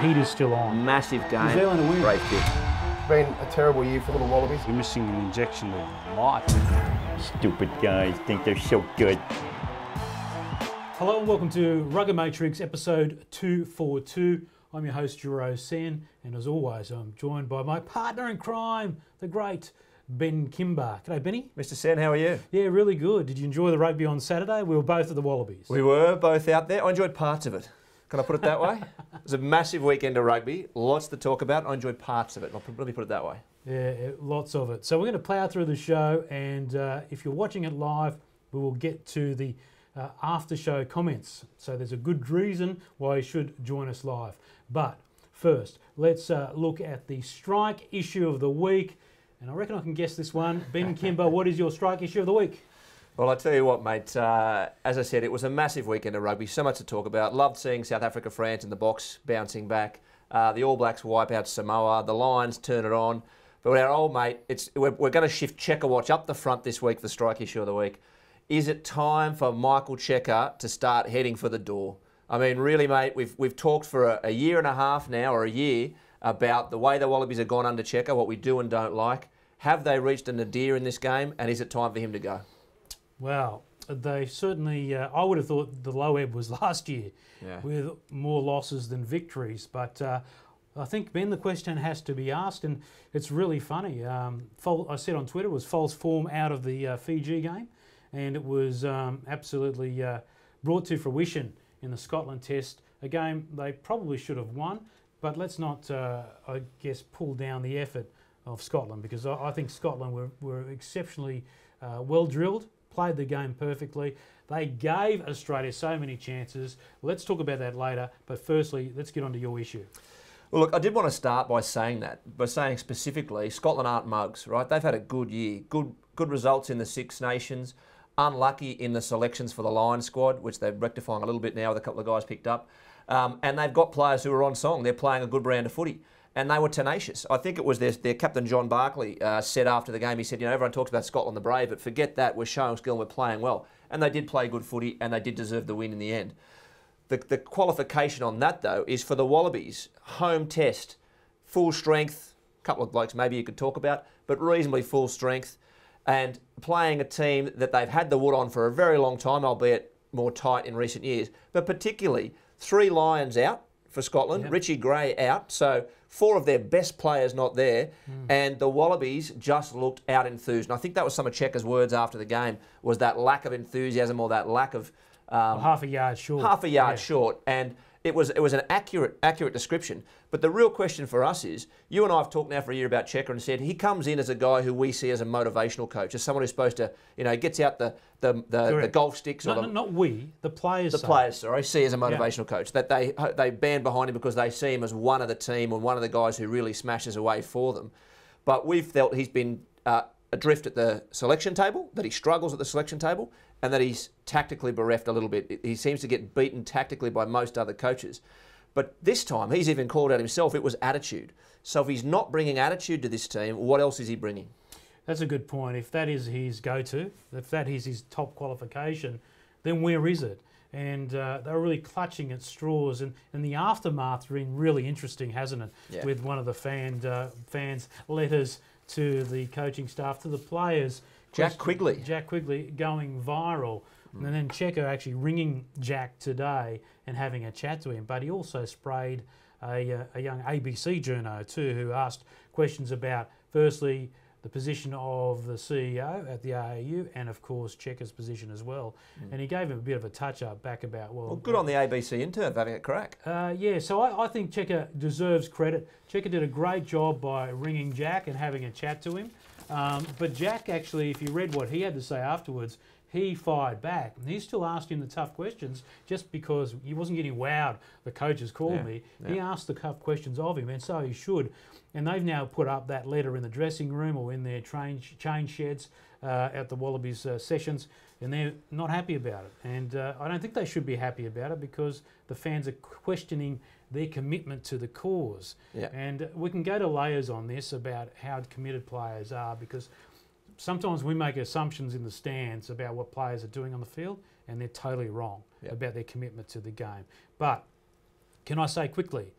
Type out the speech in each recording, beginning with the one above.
heat is still on. Massive game. New Zealand to win. Great kick. It's been a terrible year for the Wallabies. You're missing an injection of life. Stupid guys think they're so good. Hello and welcome to RuggaMatrix episode 242. I'm your host, Juro Sen, and as always, I'm joined by my partner in crime, the great Ben Kimber. G'day, Benny. Mr. Sen, how are you? Yeah, really good. Did you enjoy the rugby on Saturday? We were both at the Wallabies. We were both out there. I enjoyed parts of it. Can I put it that way? It was a massive weekend of rugby, lots to talk about. I enjoyed parts of it. Let me put it that way. Yeah, lots of it. So we're going to plough through the show, and if you're watching it live, we will get to the after show comments. So there's a good reason why you should join us live. But first, let's look at the strike issue of the week. And I reckon I can guess this one. Ben Kimber, what is your strike issue of the week? Well, I tell you what, mate, as I said, it was a massive weekend of rugby, so much to talk about. Loved seeing South Africa, France in the box bouncing back. The All Blacks wipe out Samoa. The Lions turn it on. But our old mate, we're going to shift Checker Watch up the front this week for the strike issue of the week. Is it time for Michael Checker to start heading for the door? I mean, really, mate, we've talked for a year and a half now, or a year, about the way the Wallabies have gone under Checker, what we do and don't like. Have they reached a nadir in this game, and is it time for him to go? Well, they certainly, I would have thought the low ebb was last year, with more losses than victories. But I think, Ben, the question has to be asked, and it's really funny. I said on Twitter it was false form out of the Fiji game, and it was absolutely brought to fruition in the Scotland Test, a game they probably should have won. But let's not, I guess, pull down the effort of Scotland, because I think Scotland were exceptionally well drilled, played the game perfectly. They gave Australia so many chances. Let's talk about that later. But firstly, let's get on to your issue. Well, look, I did want to start by saying specifically, Scotland aren't mugs, right? They've had a good year, good results in the Six Nations, unlucky in the selections for the Lions squad, which they're rectifying a little bit now with a couple of guys picked up. And they've got players who are on song. They're playing a good brand of footy. And they were tenacious. I think it was their captain, John Barclay, said after the game, he said, everyone talks about Scotland the Brave, but forget that, we're showing skill and we're playing well. And they did play good footy, and they did deserve the win in the end. The qualification on that, though, is for the Wallabies, home test, full strength, a couple of blokes maybe you could talk about, but reasonably full strength, and playing a team that they've had the wood on for a very long time, albeit more tight in recent years, but particularly 3 Lions out for Scotland, Richie Gray out, so 4 of their best players not there, and the Wallabies just looked out enthused. And I think that was some of Checker's words after the game, was that lack of enthusiasm or that lack of... half a yard short. Half a yard short, and it was an accurate description. But the real question for us is, you and I have talked now for a year about Checker and said he comes in as a guy who we see as a motivational coach, as someone who's supposed to, gets out the golf sticks. Not we, the players. The players, sorry, see as a motivational coach, that they band behind him because they see him as one of the team and one of the guys who really smashes away for them. But we've felt he's been adrift at the selection table, that he struggles at the selection table, and that he's tactically bereft a little bit. He seems to get beaten tactically by most other coaches. But this time, he's even called out himself, it was attitude. So if he's not bringing attitude to this team, what else is he bringing? That's a good point. If that is his go-to, if that is his top qualification, then where is it? And they're really clutching at straws. And the aftermath's been really interesting, hasn't it? Yeah. With one of the fans' letters to the coaching staff, to the players. Jack Quigley going viral. And then Checker actually ringing Jack today and having a chat to him. But he also sprayed a young ABC journo too, who asked questions about, firstly, the position of the CEO at the AAU and, of course, Checker's position as well. And he gave him a bit of a touch-up back about, well, good on the ABC intern for having a crack. So I think Checker deserves credit. Checker did a great job by ringing Jack and having a chat to him. But Jack actually, if you read what he had to say afterwards, he fired back. And he still asked him the tough questions just because he wasn't getting wowed. The coaches called me. Yeah. He asked the tough questions of him, and so he should. And they've now put up that letter in the dressing room or in their change sheds at the Wallabies sessions, and they're not happy about it. And I don't think they should be happy about it because the fans are questioning their commitment to the cause. Yeah. And we can go to layers on this about how committed players are, because sometimes we make assumptions in the stands about what players are doing on the field, and they're totally wrong about their commitment to the game. But can I say quickly,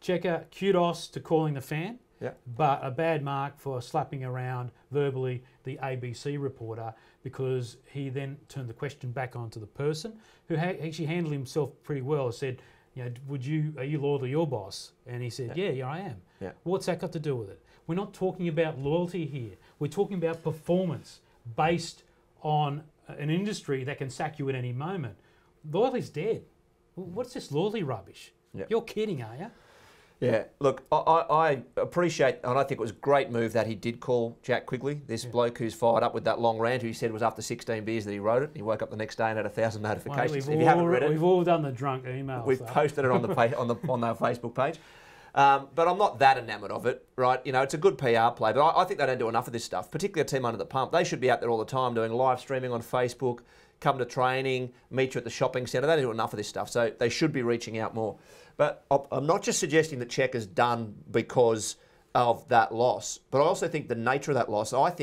Checker, kudos to calling the fan, Yeah. but a bad mark for slapping around verbally the ABC reporter, because he then turned the question back onto the person who actually handled himself pretty well. Said, you know, are you loyal to your boss? And he said, yeah, I am. Yeah. What's that got to do with it? We're not talking about loyalty here. We're talking about performance based on an industry that can sack you at any moment. Loyalty's dead. What's this loyalty rubbish? Yeah. You're kidding, are you? Yeah, look, I appreciate, and I think it was a great move that he did call Jack Quigley, this bloke who's fired up with that long rant, who he said was after 16 beers that he wrote it. He woke up the next day and had 1,000 notifications. Well, if you haven't read it, we've all done the drunk emails. we've posted it on the on our Facebook page. But I'm not that enamoured of it, right? You know, it's a good PR play, but I think they don't do enough of this stuff, particularly a team under the pump. They should be out there all the time doing live streaming on Facebook, come to training, meet you at the shopping centre. They don't do enough of this stuff, so they should be reaching out more. But I'm not just suggesting that Checker's done because of that loss, but I also think the nature of that loss, I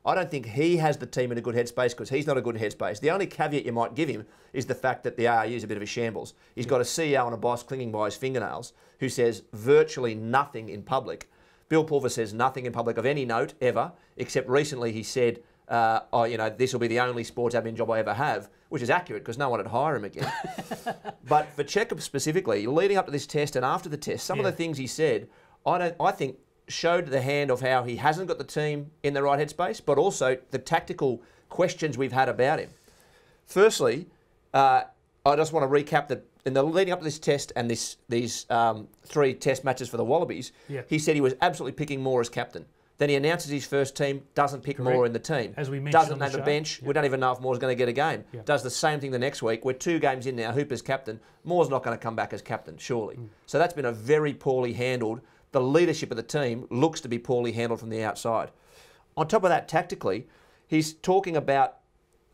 don't think he has the team in a good headspace, because he's not a good headspace. The only caveat you might give him is the fact that the ARU is a bit of a shambles. He's got a CEO and a boss clinging by his fingernails who says virtually nothing in public. Bill Pulver says nothing in public of any note ever, except recently he said, this will be the only sports admin job I ever have, which is accurate because no one would hire him again. But for Checker specifically, leading up to this test and after the test, some of the things he said, I think showed the hand of how he hasn't got the team in the right headspace, but also the tactical questions we've had about him. Firstly, I just want to recap that in the leading up to this test and these 3 test matches for the Wallabies, he said he was absolutely picking Moore as captain. Then he announces his first team, doesn't pick Moore in the team. As we mentioned doesn't on the name a show. bench. We don't even know if Moore's going to get a game. Does the same thing the next week. We're 2 games in now, Hooper's captain. Moore's not going to come back as captain, surely. So that's been a very poorly handled. The leadership of the team looks to be poorly handled from the outside. On top of that, tactically, he's talking about,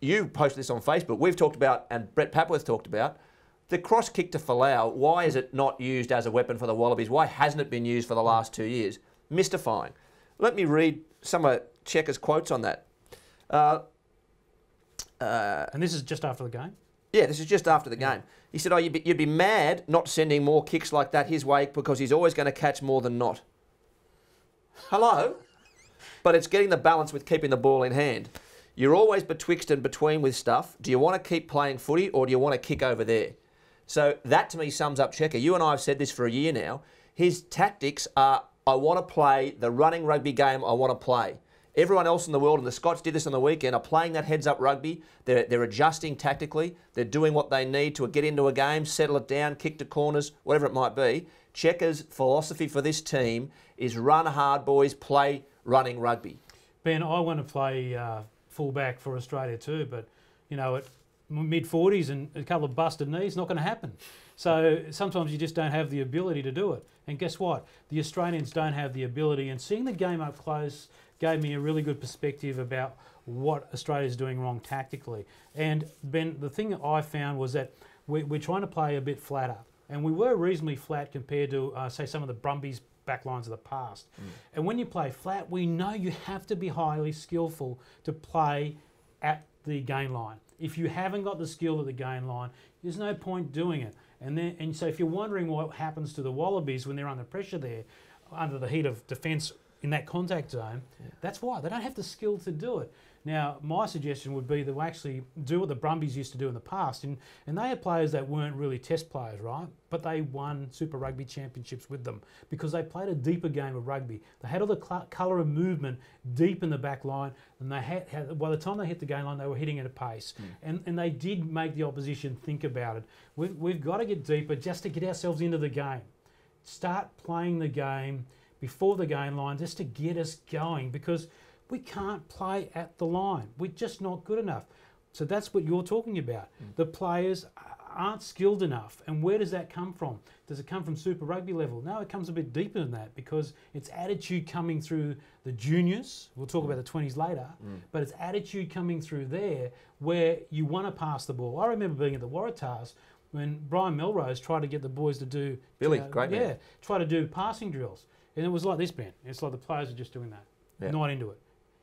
you posted this on Facebook, we've talked about, and Brett Papworth talked about, the cross kick to Folau. Why is it not used as a weapon for the Wallabies? Why hasn't it been used for the last 2 years? Mystifying. Let me read some of Checker's quotes on that. And this is just after the game? Yeah, this is just after the game. He said, you'd be mad not sending more kicks like that his way, because he's always going to catch more than not. Hello? But it's getting the balance with keeping the ball in hand. You're always betwixt and between with stuff. Do you want to keep playing footy, or do you want to kick over there? So that to me sums up Checker. You and I have said this for a year now. His tactics are, I want to play the running rugby game I want to play. Everyone else in the world, and the Scots did this on the weekend, are playing that heads-up rugby. They're adjusting tactically. They're doing what they need to get into a game, settle it down, kick to corners, whatever it might be. Checker's philosophy for this team is run hard, boys, play running rugby. Ben, I want to play fullback for Australia too, but, you know, at mid-40s and a couple of busted knees, not going to happen. So sometimes you just don't have the ability to do it. And guess what? The Australians don't have the ability, and seeing the game up close gave me a really good perspective about what Australia's doing wrong tactically. And Ben, the thing that I found was that we're trying to play a bit flatter, and we were reasonably flat compared to, say, some of the Brumbies backlines of the past. And when you play flat, we know you have to be highly skillful to play at the gain line. If you haven't got the skill at the gain line, there's no point doing it. And so if you're wondering what happens to the Wallabies when they're under pressure there, under the heat of defence in that contact zone, that's why. They don't have the skill to do it. Now, my suggestion would be to actually do what the Brumbies used to do in the past. And they had players that weren't really test players, right? But they won Super Rugby championships with them because they played a deeper game of rugby. They had all the colour of movement deep in the back line, and they had by the time they hit the game line, they were hitting at a pace. And they did make the opposition think about it. We've got to get deeper just to get ourselves into the game. Start playing the game before the game line just to get us going, because we can't play at the line. We're just not good enough. So that's what you're talking about. The players aren't skilled enough. And where does that come from? Does it come from Super Rugby level? No, it comes a bit deeper than that, because it's attitude coming through the juniors. We'll talk about the 20s later. But it's attitude coming through there where you want to pass the ball. I remember being at the Waratahs when Brian Melrose tried to get the boys to do... Billy, great man. Yeah, try to do passing drills. And it was like this, Ben. It's like the players are just doing that. Not into it.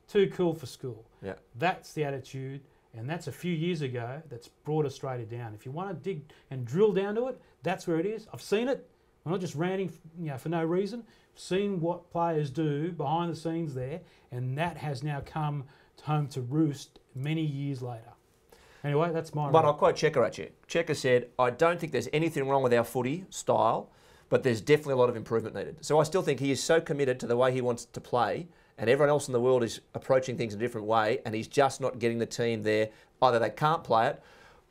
Too cool for school. That's the attitude, and that's a few years ago that's brought Australia down. If you want to dig and drill down to it, that's where it is. I've seen it. We're not just ranting, for no reason. We've seen what players do behind the scenes there, and that has now come home to roost many years later. Anyway, that's my. But I'll quote Checker at you. Checker said, "I don't think there's anything wrong with our footy style, but there's definitely a lot of improvement needed." So I still think he is so committed to the way he wants to play, and everyone else in the world is approaching things in a different way, and he's just not getting the team there. Either they can't play it,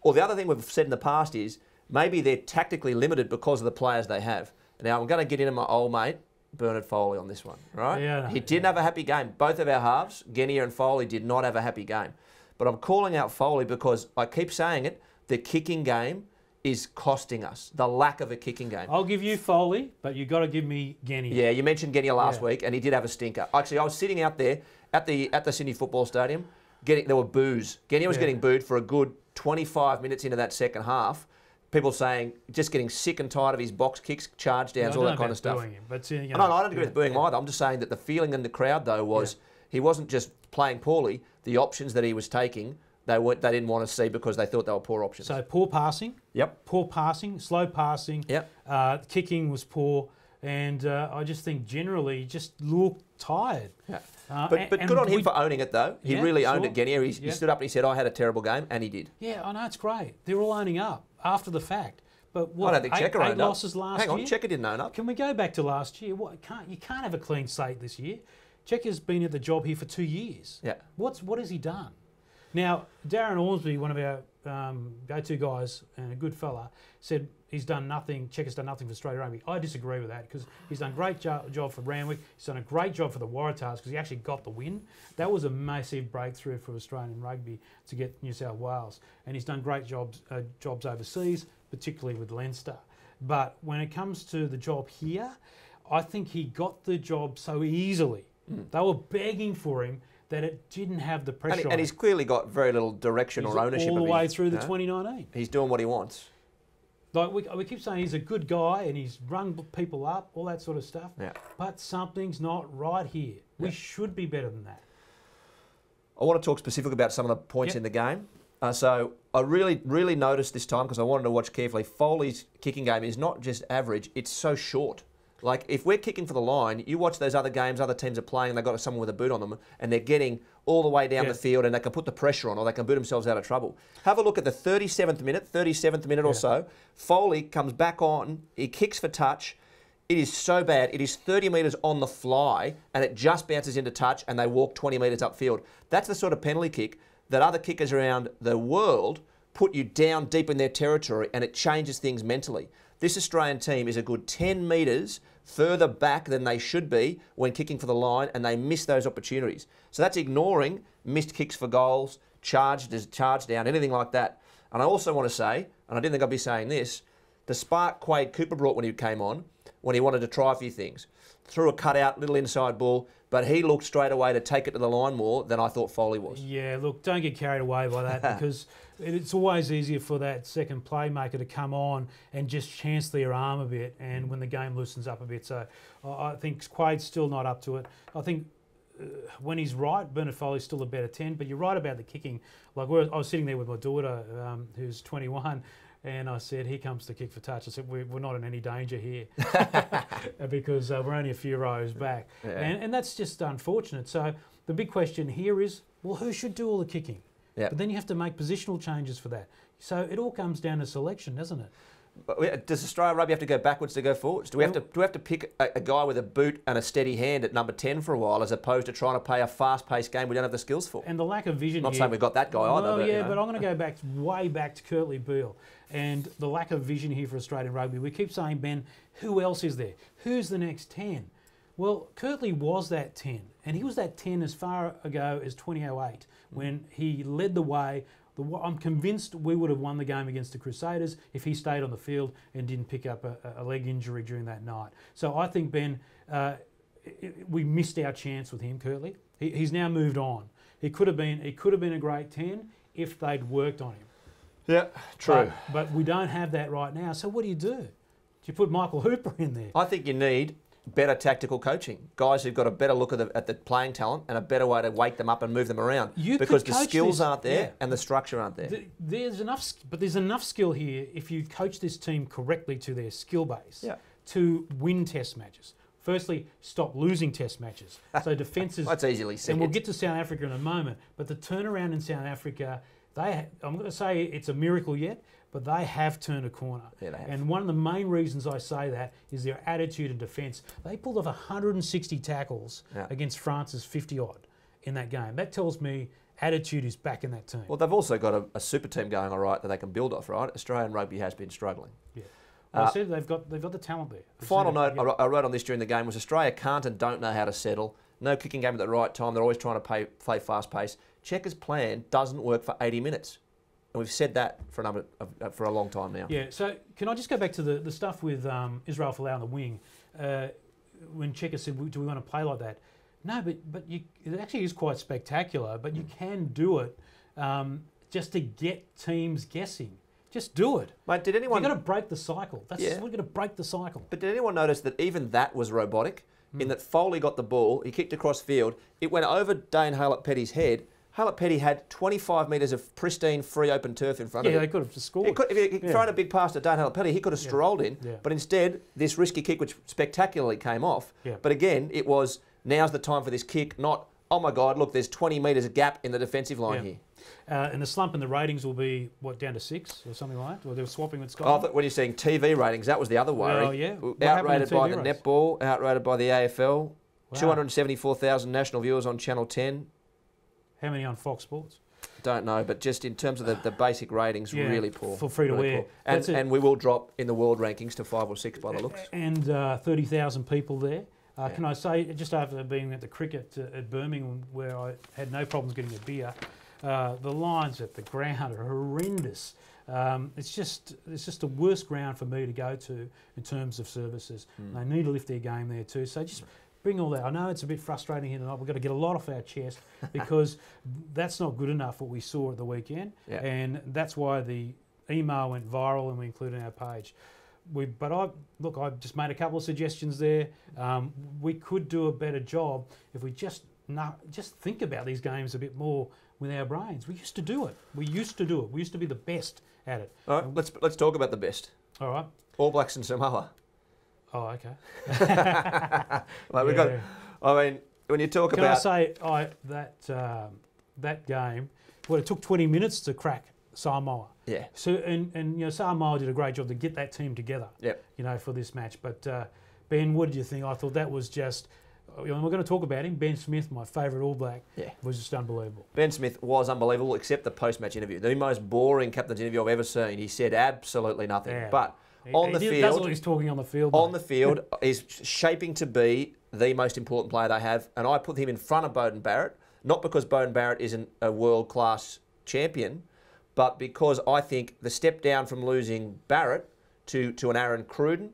or the other thing we've said in the past is maybe they're tactically limited because of the players they have. Now, I'm going to get into my old mate, Bernard Foley, on this one, right? Yeah, he didn't have a happy game. Both of our halves, Genia and Foley, did not have a happy game. But I'm calling out Foley because I keep saying it, the kicking game is costing us, the lack of a kicking game. I'll give you Foley, but you've got to give me Genia. Yeah, you mentioned Genia last week, and he did have a stinker. Actually, I was sitting out there at the Sydney Football Stadium, there were boos. Genia was getting booed for a good 25 minutes into that second half. People saying, just getting sick and tired of his box kicks, charge downs, all that kind of stuff. Him, but, No, I don't agree with booing either. I'm just saying that the feeling in the crowd, though, was he wasn't just playing poorly. The options that he was taking, they didn't want to see because they thought they were poor options. So poor passing. Yep. Poor passing, slow passing. Yep. Kicking was poor. And I just think generally he just looked tired. Yeah. But good on him for owning it, though. He really owned it, Genia. He stood up and he said, I had a terrible game, and he did. Yeah, I know, it's great. They're all owning up after the fact. But what, I don't think Checker owned up. losses last year? Hang on, Checker didn't own up. Can we go back to last year? You can't have a clean slate this year. Checker's been at the job here for 2 years. Yeah. What has he done? Now, Darren Ormsby, one of our go-to guys and a good fella, said he's done nothing, Checker's done nothing for Australia Rugby. I disagree with that because he's done a great job for Randwick. He's done a great job for the Waratahs because he actually got the win. That was a massive breakthrough for Australian rugby to get New South Wales. And he's done great jobs overseas, particularly with Leinster. But when it comes to the job here, I think he got the job so easily. They were begging for him that it didn't have the pressure And he's clearly got very little direction or ownership all of the way his, through the 2019. He's doing what he wants. Like we keep saying he's a good guy and he's rung people up, all that sort of stuff. Yeah. But something's not right here. We should be better than that. I want to talk specifically about some of the points in the game. So I really noticed this time because I wanted to watch carefully. Foley's kicking game is not just average; it's so short. Like, if we're kicking for the line, you watch those other games, other teams are playing, and they've got someone with a boot on them, and they're getting all the way down the field, and they can put the pressure on, or they can boot themselves out of trouble. Have a look at the 37th minute or so. Foley comes back on, he kicks for touch. It is so bad. It is 30 metres on the fly, and it just bounces into touch, and they walk 20 metres upfield. That's the sort of penalty kick that other kickers around the world put you down deep in their territory, and it changes things mentally. This Australian team is a good 10 metres further back than they should be when kicking for the line, and they miss those opportunities. So that's ignoring missed kicks for goals, charge down, anything like that. And I also want to say, and I didn't think I'd be saying this, the spark Quade Cooper brought when he came on, when he wanted to try a few things. Threw a cutout, little inside ball, but he looked straight away to take it to the line more than I thought Foley was. Yeah, look, don't get carried away by that because it's always easier for that second playmaker to come on and just chance their arm a bit and when the game loosens up a bit. So I think Quade's still not up to it. I think when he's right, Bernard Foley's still a better 10, but you're right about the kicking. Like I was sitting there with my daughter who's 21, and I said, here comes the kick for touch. I said, we're not in any danger here because we're only a few rows back. Yeah. And that's just unfortunate. So the big question here is, well, who should do all the kicking? Yeah. But then you have to make positional changes for that. So it all comes down to selection, doesn't it? But does Australia Rugby have to go backwards to go forwards? Do we have to pick a guy with a boot and a steady hand at number 10 for a while, as opposed to trying to play a fast-paced game we don't have the skills for? And the lack of vision. Not saying we've got that guy either. Well, yeah, but I'm going to go back way back to Curtly Beale and the lack of vision here for Australian Rugby. We keep saying, Ben, who else is there? Who's the next 10? Well, Curtly was that 10, and he was that 10 as far ago as 2008 when he led the way. I'm convinced we would have won the game against the Crusaders if he stayed on the field and didn't pick up a leg injury during that night. So I think, Ben, we missed our chance with him, Curtly. He's now moved on. He could have been a great 10 if they'd worked on him. Yeah, true. But we don't have that right now. So what do? Do you put Michael Hooper in there? I think you need better tactical coaching. Guys who've got a better look at the playing talent and a better way to wake them up and move them around. Because the skills aren't there and the structure aren't there. There's enough skill here if you coach this team correctly to their skill base. Yeah. to win test matches. Firstly, stop losing test matches. So defences... That's easily said. And we'll get to South Africa in a moment, but the turnaround in South Africa, I'm going to say it's a miracle yet, but they have turned a corner. Yeah, they have. And one of the main reasons I say that is their attitude in defence. They pulled off 160 tackles against France's 50-odd in that game. That tells me attitude is back in that team. Well, they've also got a super team going all right that they can build off, right? Australian rugby has been struggling. Yeah. Well, I said they've got the talent there. Final note I wrote on this during the game was Australia can't and don't know how to settle. No kicking game at the right time. They're always trying to play fast pace. Cheika's plan doesn't work for 80 minutes. And we've said that for a long time now. Yeah, so can I just go back to the stuff with Israel Folau on the wing? When Cheika said, do we want to play like that? No, but it actually is quite spectacular, but you can do it just to get teams guessing. Just do it. Mate, did anyone... You've got to break the cycle. We're going to break the cycle. But did anyone notice that even that was robotic? In that Foley got the ball, he kicked across field, it went over Dane Haylett-Petty's head. Haylett-Petty had 25 metres of pristine, free, open turf in front of him. Yeah, they could have just scored. If he'd thrown a big pass to Dane Haylett-Petty, he could have strolled in. Yeah. But instead, this risky kick, which spectacularly came off. Yeah. But again, it was, now's the time for this kick, not, oh my God, look, there's 20 metres gap in the defensive line here. And the slump in the ratings will be, what, down to 6 or something like that? Or they were swapping with Scotland? Oh, when you're saying TV ratings, that was the other worry. Oh, yeah. Outrated by the netball, outrated by the AFL. Wow. 274,000 national viewers on Channel 10. How many on Fox Sports? Don't know, but just in terms of the basic ratings, really poor. For free-to-air. And we will drop in the world rankings to 5 or 6 by the looks. And 30,000 people there. Can I say, just after being at the cricket at Birmingham, where I had no problems getting a beer, the lines at the ground are horrendous. It's just the worst ground for me to go to in terms of services. They need to lift their game there too. So just bring all that. I know it's a bit frustrating here tonight. We've got to get a lot off our chest because that's not good enough what we saw at the weekend. Yeah. And that's why the email went viral and we included it on our page. I've just made a couple of suggestions there. We could do a better job if we just think about these games a bit more with our brains. We used to do it. We used to be the best at it. All right, let's talk about the best. All right. All Blacks and Samoa. Oh, okay. We've got. I mean, when you talk about. Can I say that game? Well, it took 20 minutes to crack Samoa. Yeah. So and Samoa did a great job to get that team together. Yep. For this match. But Ben, what did you think? I thought that was just. We're going to talk about him. Ben Smith, my favourite All Black, was just unbelievable. Ben Smith was unbelievable, except the post-match interview. The most boring captain's interview I've ever seen. He said absolutely nothing. Yeah. But on the field, that's what he's talking on the field. On the field, is shaping to be the most important player they have, and I put him in front of Beauden Barrett, not because Beauden Barrett isn't a world-class champion, but because I think the step down from losing Barrett to an Aaron Cruden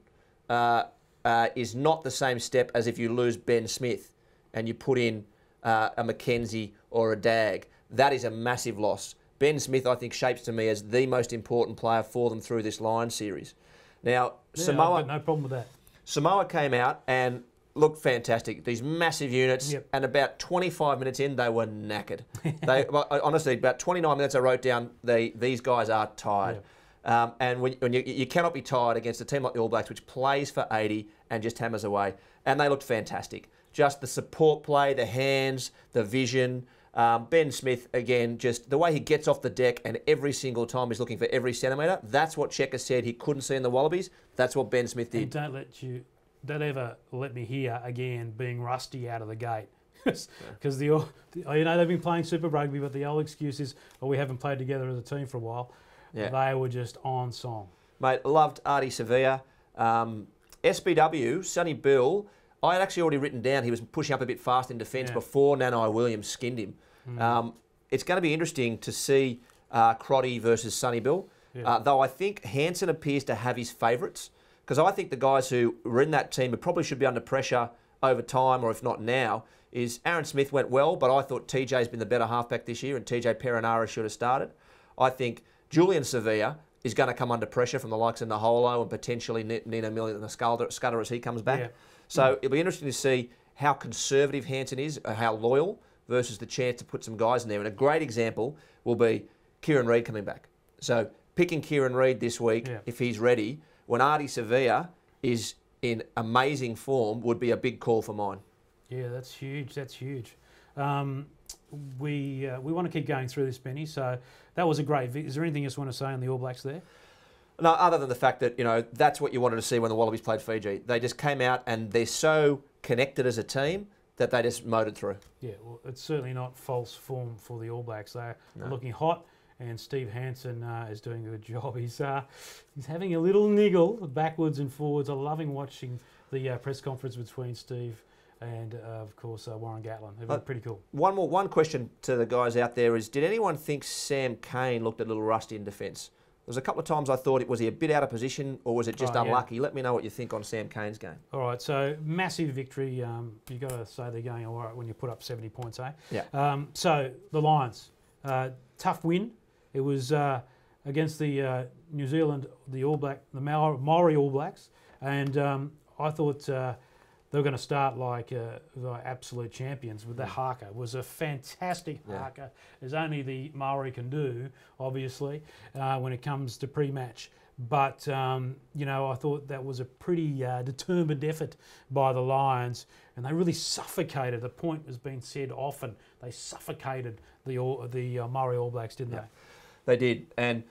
is not the same step as if you lose Ben Smith and you put in a McKenzie or a Dag. That is a massive loss. Ben Smith, I think, shapes to me as the most important player for them through this Lions series. Now, Samoa... I've got no problem with that. Samoa came out and looked fantastic. These massive units, and about 25 minutes in, they were knackered. Honestly, about 29 minutes I wrote down, these guys are tired. Yeah. And when you cannot be tired against a team like the All Blacks, which plays for 80 and just hammers away. And they looked fantastic. Just the support play, the hands, the vision. Ben Smith, again, just the way he gets off the deck and every single time he's looking for every centimetre. That's what Cheika said he couldn't see in the Wallabies. That's what Ben Smith did. And don't ever let me hear again being rusty out of the gate. Because they've been playing Super Rugby, but the old excuse is, we haven't played together as a team for a while. Yeah. They were just on song. Mate, loved Artie Sevilla. SBW, Sonny Bill, I had actually already written down he was pushing up a bit fast in defence before Nanai Williams skinned him. It's going to be interesting to see Crotty versus Sonny Bill, though I think Hansen appears to have his favourites, because I think the guys who were in that team who probably should be under pressure over time, or if not now, is Aaron Smith went well, but I thought TJ's been the better halfback this year and TJ Perenara should have started. I think Julian Sevilla is going to come under pressure from the likes of Naholo and potentially Nino Millie and the Scudder as he comes back. Yeah. So it'll be interesting to see how conservative Hansen is, how loyal, versus the chance to put some guys in there. And a great example will be Kieran Reid coming back. So picking Kieran Reid this week, if he's ready, when Artie Sevilla is in amazing form would be a big call for mine. Yeah, that's huge. That's huge. We want to keep going through this, Benny. So that was a great. Is there anything else you want to say on the All Blacks there? No, other than the fact that, you know, that's what you wanted to see when the Wallabies played Fiji. They just came out and they're so connected as a team that they just motored through. Yeah, well, it's certainly not false form for the All Blacks. They're looking hot, and Steve Hansen is doing a good job. He's having a little niggle backwards and forwards. I'm loving watching the press conference between Steve and, of course, Warren Gatland. They've been pretty cool. One question to the guys out there is, did anyone think Sam Cane looked a little rusty in defence? There was a couple of times I thought, was he a bit out of position or was it just unlucky? Yeah. Let me know what you think on Sam Cane's game. All right, so massive victory. You've got to say they're going all right when you put up 70 points, eh? Yeah. So the Lions, tough win. It was against the New Zealand, the Maori All Blacks, and I thought they were going to start like absolute champions with the haka. It was a fantastic haka, as only the Maori can do, obviously, when it comes to pre-match. But, you know, I thought that was a pretty determined effort by the Lions, and they really suffocated. The point has been said often. They suffocated the Maori All Blacks, didn't they? They did. And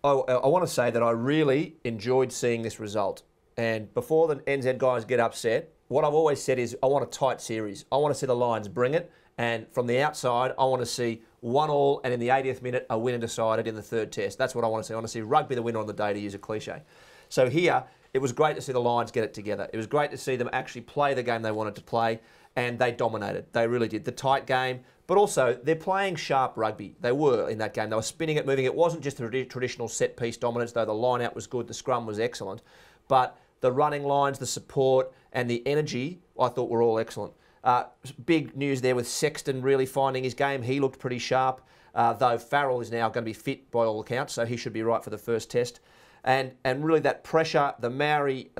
I want to say that I really enjoyed seeing this result. And before the NZ guys get upset, what I've always said is I want a tight series. I want to see the Lions bring it. And from the outside, I want to see 1-1 and in the 80th minute, a winner decided in the third test. That's what I want to see. I want to see rugby the winner on the day, to use a cliche. So here, it was great to see the Lions get it together. It was great to see them actually play the game they wanted to play, and they dominated. They really did. The tight game, but also they're playing sharp rugby. They were in that game. They were spinning it, moving it. It wasn't just the traditional set-piece dominance, though the line-out was good, the scrum was excellent. But the running lines, the support, and the energy, I thought were all excellent. Big news there with Sexton really finding his game. He looked pretty sharp, though Farrell is now going to be fit by all accounts, so he should be right for the first test. And really that pressure, the Maori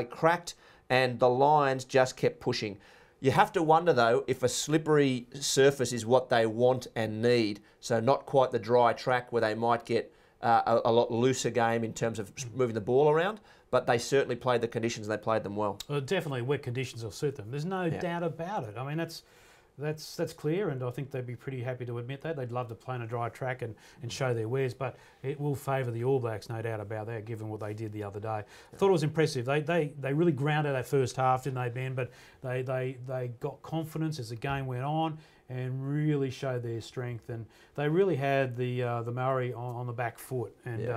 cracked, and the Lions just kept pushing. You have to wonder, though, if a slippery surface is what they want and need, so not quite the dry track where they might get a lot looser game in terms of moving the ball around, but they certainly played the conditions and they played them well. Definitely wet conditions will suit them. There's no doubt about it. I mean, that's clear, and I think they'd be pretty happy to admit that. They'd love to play on a dry track and show their wares, but it will favour the All Blacks, no doubt about that, given what they did the other day. I thought it was impressive. They really grounded that first half, didn't they, Ben? But they got confidence as the game went on and really showed their strength, and they really had the Maori on the back foot, and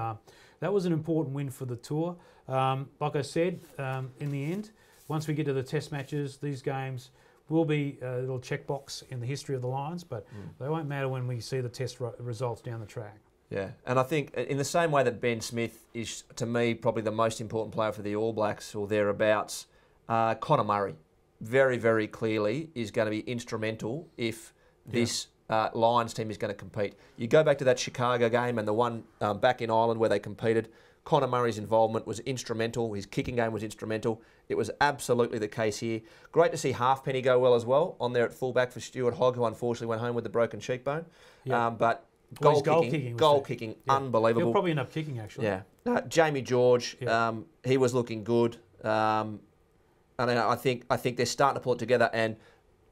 that was an important win for the tour. Like I said, in the end, once we get to the test matches, these games will be a little checkbox in the history of the Lions, but they won't matter when we see the test results down the track. Yeah, and I think in the same way that Ben Smith is, to me, probably the most important player for the All Blacks or thereabouts, Conor Murray very, very clearly is going to be instrumental if this Lions team is going to compete. You go back to that Chicago game and the one back in Ireland where they competed, Conor Murray's involvement was instrumental. His kicking game was instrumental. It was absolutely the case here. Great to see Halfpenny go well as well on there at fullback for Stuart Hogg, who unfortunately went home with the broken cheekbone. Yeah. But goal kicking, unbelievable. He'll probably end up kicking, actually. Yeah. Jamie George, he was looking good. And I think they're starting to pull it together. And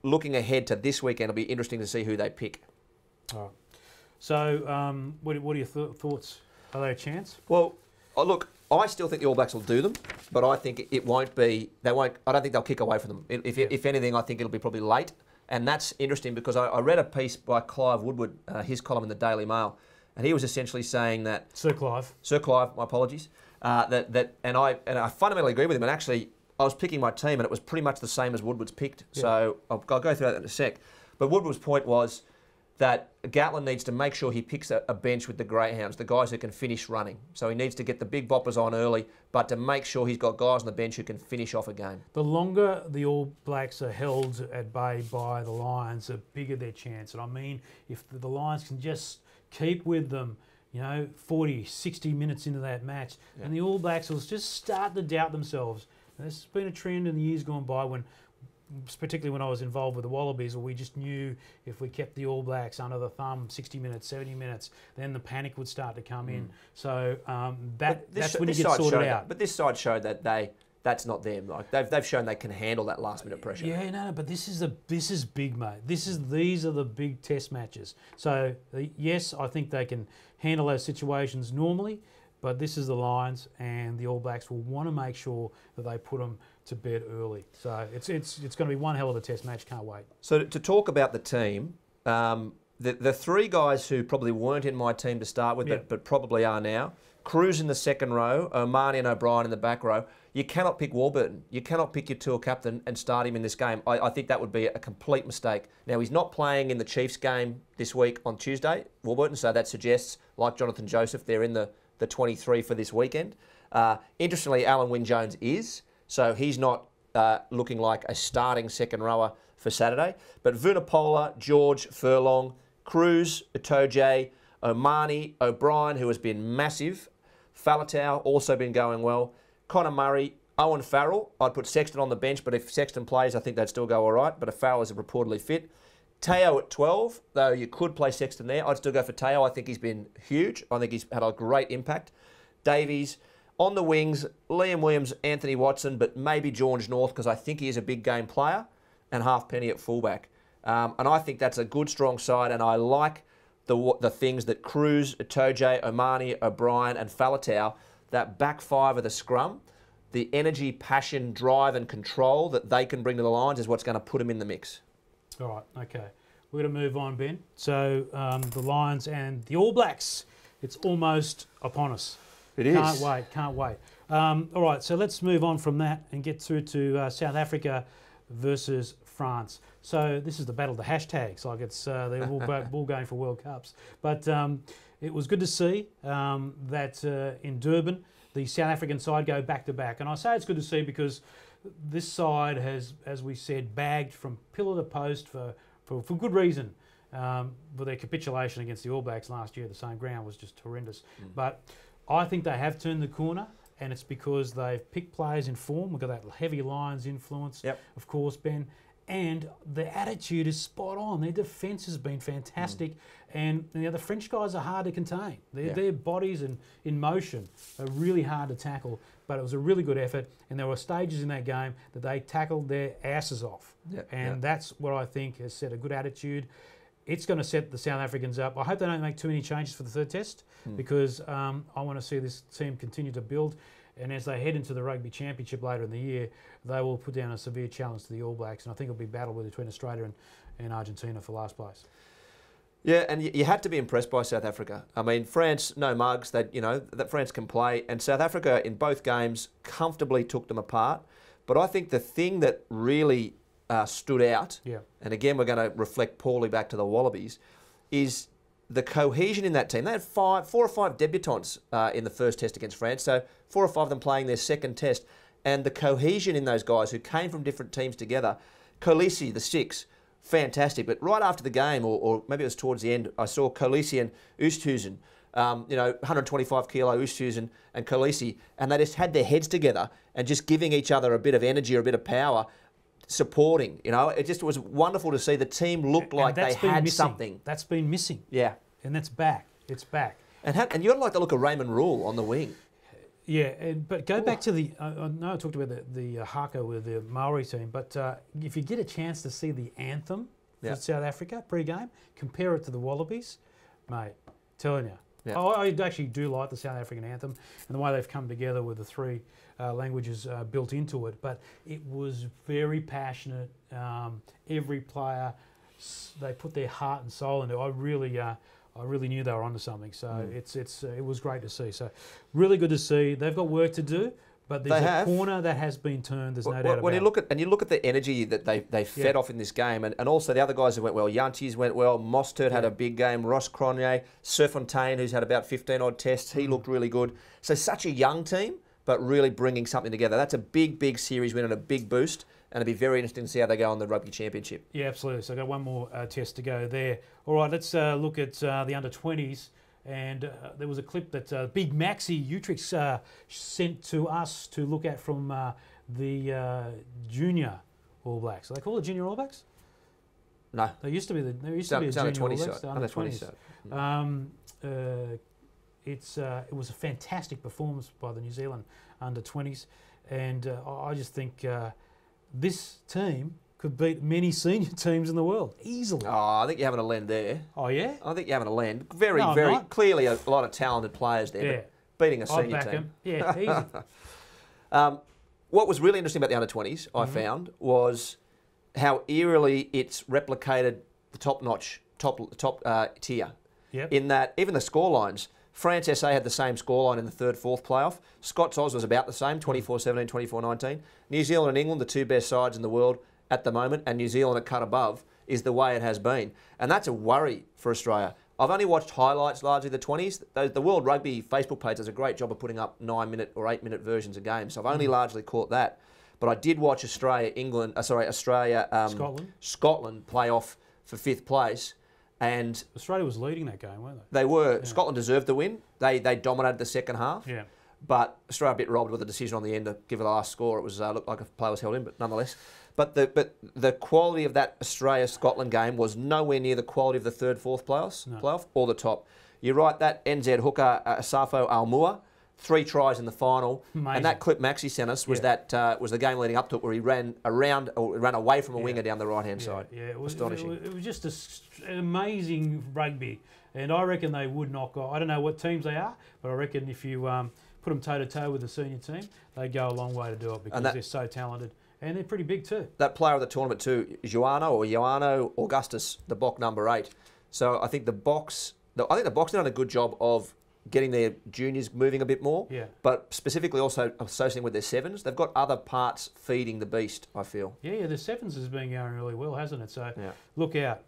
looking ahead to this weekend, it'll be interesting to see who they pick. All right. So, what are your thoughts? Are they a chance? Well, look, I still think the All Blacks will do them, but I think it won't be. They won't. I don't think they'll kick away from them. If anything, I think it'll be probably late, and that's interesting because I read a piece by Clive Woodward, his column in the Daily Mail, and he was essentially saying that Sir Clive, my apologies, and I fundamentally agree with him. And actually, I was picking my team, and it was pretty much the same as Woodward's picked. Yeah. So I'll go through that in a sec. But Woodward's point was that Gatland needs to make sure he picks a bench with the greyhounds, the guys who can finish running. So he needs to get the big boppers on early, but to make sure he's got guys on the bench who can finish off a game. The longer the All Blacks are held at bay by the Lions, the bigger their chance. And I mean, if the Lions can just keep with them, 40, 60 minutes into that match, and the All Blacks will just start to doubt themselves. And this has been a trend in the years gone by when, particularly when I was involved with the Wallabies, where we just knew if we kept the All Blacks under the thumb 60 minutes, 70 minutes, then the panic would start to come in. So that's when you get sorted out. But this side showed that that's not them. Like they've shown they can handle that last minute pressure. Yeah, no, but this is big, mate. These are the big test matches. So yes, I think they can handle those situations normally, but this is the Lions, and the All Blacks will want to make sure that they put them to bed early. So it's going to be one hell of a test match. Can't wait. So to talk about the team, the three guys who probably weren't in my team to start with, but probably are now. Cruz in the second row, O'Mahony and O'Brien in the back row. You cannot pick Warburton. You cannot pick your tour captain and start him in this game. I think that would be a complete mistake. Now, he's not playing in the Chiefs game this week on Tuesday, Warburton, so that suggests, like Jonathan Joseph, they're in the 23 for this weekend. Interestingly, Alan Wynne-Jones is, so he's not looking like a starting second rower for Saturday. But Vunipola, George, Furlong, Cruz, Itoje, O'Mahony, O'Brien, who has been massive, Faletau also been going well, Connor Murray, Owen Farrell. I'd put Sexton on the bench, but if Sexton plays, I think they'd still go all right. But if Farrell is reportedly fit. Teo at 12, though you could play Sexton there. I'd still go for Teo. I think he's been huge. I think he's had a great impact. Davies. On the wings, Liam Williams, Anthony Watson, but maybe George North, because I think he is a big game player, and Halfpenny at fullback. And I think that's a good, strong side, and I like the things that Cruz, Itoje, O'Mahony, O'Brien, and Faletau, that back five of the scrum, the energy, passion, drive, and control that they can bring to the Lions is what's going to put them in the mix. All right, okay. We're going to move on, Ben. So the Lions and the All Blacks, it's almost upon us. It is. Can't wait. All right, so let's move on from that and get through to South Africa versus France. So this is the battle of the hashtags, like it's they're all going for World Cups. But it was good to see that in Durban, the South African side go back-to-back. And I say it's good to see because this side has, as we said, bagged from pillar to post for good reason. For their capitulation against the All Blacks last year, the same ground was just horrendous. But I think they have turned the corner, and it's because they've picked players in form. We've got that heavy Lions influence, of course, Ben. And the attitude is spot on. Their defence has been fantastic. And the French guys are hard to contain. Their bodies and in motion are really hard to tackle. But it was a really good effort. And there were stages in that game that they tackled their asses off. And that's what I think has set a good attitude. It's going to set the South Africans up. I hope they don't make too many changes for the third test because I want to see this team continue to build. And as they head into the Rugby Championship later in the year, they will put down a severe challenge to the All Blacks. And I think it'll be a battle between Australia and Argentina for last place. Yeah, and you had to be impressed by South Africa. I mean, France, no mugs. That France can play, and South Africa in both games comfortably took them apart. But I think the thing that really stood out, and again we're going to reflect poorly back to the Wallabies, is the cohesion in that team. They had 4 or 5 debutants in the first test against France, so 4 or 5 of them playing their second test, and the cohesion in those guys who came from different teams together. Kolisi, the 6, fantastic, but right after the game, or maybe it was towards the end, I saw Kolisi and Oosthuizen, 125 kilo Oosthuizen and Kolisi, and they just had their heads together and just giving each other a bit of energy or a bit of power, supporting. It just was wonderful to see the team looked like they had something. That's been missing. Yeah. And that's back. It's back. And you got to like the look of Raymond Rule on the wing. Yeah, but go back to the. I know I talked about the haka with the Maori team, but if you get a chance to see the anthem for South Africa pre-game, compare it to the Wallabies, mate. Telling you, I actually do like the South African anthem and the way they've come together with the 3 languages built into it. But it was very passionate. Every player, they put their heart and soul into it. I really knew they were onto something. So it was great to see. So really good to see. They've got work to do, but there's a corner that has been turned. There's no doubt about it. You look at the energy that they fed off in this game, and also the other guys who went well. Jantjies went well. Mostert had a big game. Ross Cronje, Serfontaine, who's had about 15 odd tests, he looked really good. So such a young team, but really bringing something together. That's a big series win and a big boost. And it'll be very interesting to see how they go on the Rugby Championship. Yeah, absolutely. So I've got one more test to go there. All right, let's look at the under-20s. And there was a clip that Big Maxi Utrix sent to us to look at from the junior All Blacks. Are they called the junior All Blacks? No. They used to be the junior All Blacks. Under 20s. It was a fantastic performance by the New Zealand under-20s. And I just think this team could beat many senior teams in the world easily. Oh, I think you're having a lend there. Oh, yeah? I think you're having a lend. Very, No, I'm very not. clearly a lot of talented players there, Yeah. but beating a I'd senior back team. him. Yeah, easy. What was really interesting about the under-20s, I found, was how eerily it's replicated the top tier. Yep. In that, even the scorelines, France SA had the same scoreline in the third, fourth playoff. Scots Oz was about the same, 24-17, 24-19. New Zealand and England, the two best sides in the world at the moment, and New Zealand a cut above, is the way it has been. And that's a worry for Australia. I've only watched highlights largely the 20s. The World Rugby Facebook page does a great job of putting up 9-minute or 8-minute versions of games. So I've only largely caught that. But I did watch Australia, Scotland play off for 5th place. And Australia was leading that game, weren't they? they were. Yeah. Scotland deserved the win. They dominated the second half. Yeah. But Australia a bit robbed with the decision on the end to give it the last score. It was looked like a play was held in, but nonetheless. But the quality of that Australia-Scotland game was nowhere near the quality of the third, fourth playoff or the top. You're right, that NZ hooker, Asafo Almua, 3 tries in the final. Amazing. And that clip Maxi sent us was was the game leading up to it, where he ran away from a winger down the right-hand side. Yeah, it was astonishing. It was just an amazing rugby. And I reckon they would knock off. I don't know what teams they are, but I reckon if you put them toe-to-toe with the senior team, they go a long way to do it because they're so talented. And they're pretty big too. That player of the tournament too, Joano Augustus, the Box number 8. So I think the Box done a good job of getting their juniors moving a bit more. Yeah. But specifically also associating with their 7s. They've got other parts feeding the beast, I feel. Yeah, the 7s has been going really well, hasn't it? So look out.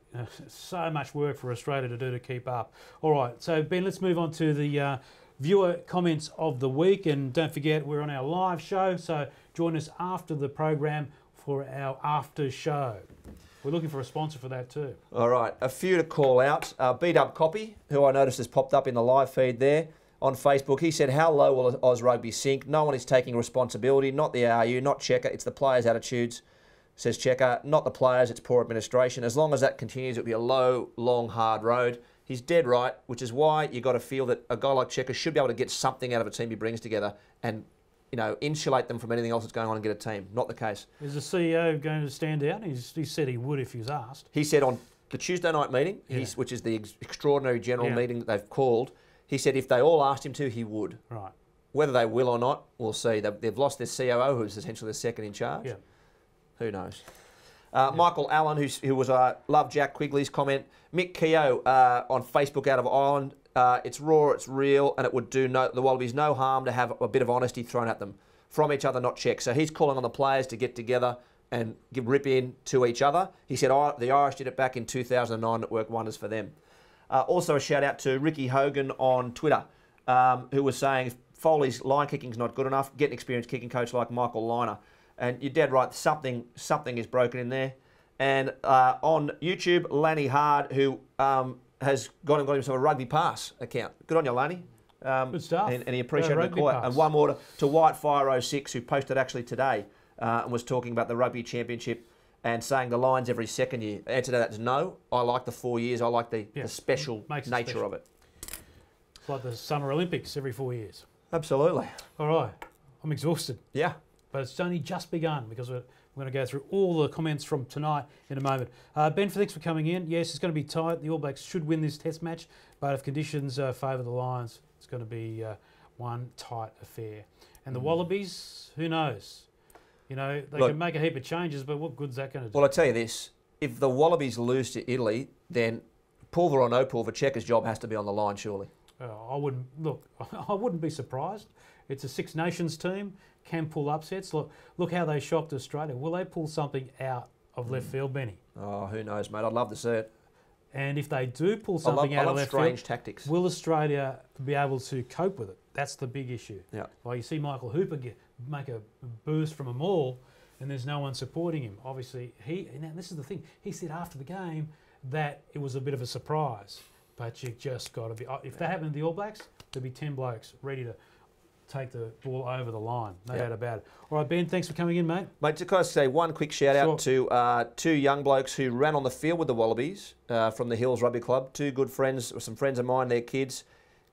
So much work for Australia to do to keep up. All right, so Ben, let's move on to the viewer comments of the week. And don't forget, we're on our live show, so join us after the program for our after show. We're looking for a sponsor for that too. All right, a few to call out. B-Dub Copy, who I noticed has popped up in the live feed there on Facebook. He said, how low will Oz Rugby sink? No one is taking responsibility, not the RU, not Checker. It's the players' attitudes, says Checker. Not the players, it's poor administration. As long as that continues, it'll be a low, long, hard road. He's dead right, which is why you got to feel that a guy like Checker should be able to get something out of a team he brings together and insulate them from anything else that's going on and get a team. Not the case. Is the CEO going to stand out? He said he would if he was asked. He said on the Tuesday night meeting, which is the extraordinary general meeting that they've called, he said if they all asked him to, he would. Right. Whether they will or not, we'll see. They've lost their COO, who's essentially the second in charge. Yeah. Who knows? Michael Allen, who was loved Jack Quigley's comment. Mick Keogh on Facebook out of Ireland. It's raw, it's real, and it would do the Wallabies no harm to have a bit of honesty thrown at them from each other, not check. So he's calling on the players to get together and rip in to each other. He said the Irish did it back in 2009. It worked wonders for them. Also a shout out to Ricky Hogan on Twitter, who was saying if Foley's line kicking's not good enough, get an experienced kicking coach like Michael Liner. And you're dead right, something is broken in there. And on YouTube, Lanny Hard, who has gone and got himself a rugby pass account. Good on you, Lanny. Good stuff. And he appreciated the call. And one more to Whitefire06, who posted actually today and was talking about the Rugby Championship and saying the Lions every second year. The answer to that is no. I like the 4 years. I like the special nature of it. It's like the Summer Olympics every 4 years. Absolutely. All right. I'm exhausted. Yeah. But it's only just begun because we're going to go through all the comments from tonight in a moment. Ben, thanks for coming in. Yes, it's going to be tight. The All Blacks should win this test match, but if conditions favour the Lions, it's going to be one tight affair. And the Wallabies, who knows? They can make a heap of changes, but what good's that going to do? Well, I tell you this, if the Wallabies lose to Italy, then pulver or no pulver, Checker's job has to be on the line, surely. I wouldn't be surprised. It's a Six Nations team, can pull upsets. Look how they shocked Australia. Will they pull something out of left field, Benny? Oh, who knows, mate? I'd love to see it. And if they do pull something out of left strange field, tactics. Will Australia be able to cope with it? That's the big issue. Yeah. Well, you see Michael Hooper make a burst from a maul, and there's no one supporting him. Obviously, and this is the thing. He said after the game that it was a bit of a surprise, but you just got to be. If that happened to the All Blacks, there'd be 10 blokes ready to take the ball over the line. No doubt about it. All right, Ben, thanks for coming in, mate. Mate, just got to say one quick shout out to 2 young blokes who ran on the field with the Wallabies from the Hills Rugby Club. 2 good friends, or some friends of mine, their kids.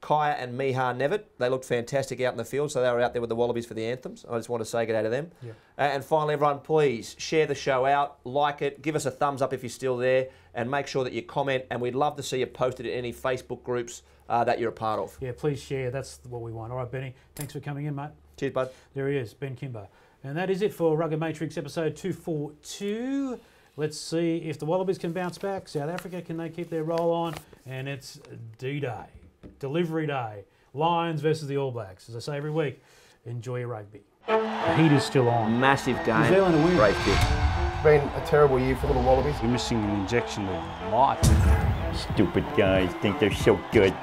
Kaya and Miha Nevitt, they looked fantastic out in the field, so they were out there with the Wallabies for the anthems. I just want to say good day to them. Yep. And finally, everyone, please share the show out, like it, give us a thumbs up if you're still there, and make sure that you comment, and we'd love to see you posted in any Facebook groups that you're a part of. Yeah, please share. That's what we want. All right, Benny, thanks for coming in, mate. Cheers, bud. There he is, Ben Kimber. And that is it for RuggaMatrix episode 242. Let's see if the Wallabies can bounce back. South Africa, can they keep their roll on? And it's D-Day, delivery day. Lions versus the All Blacks. As I say every week, enjoy your rugby. The heat is still on. Massive game. New Zealand to win. Great kick. It's been a terrible year for the Wallabies. We're missing an injection of life. Stupid guys think they're so good.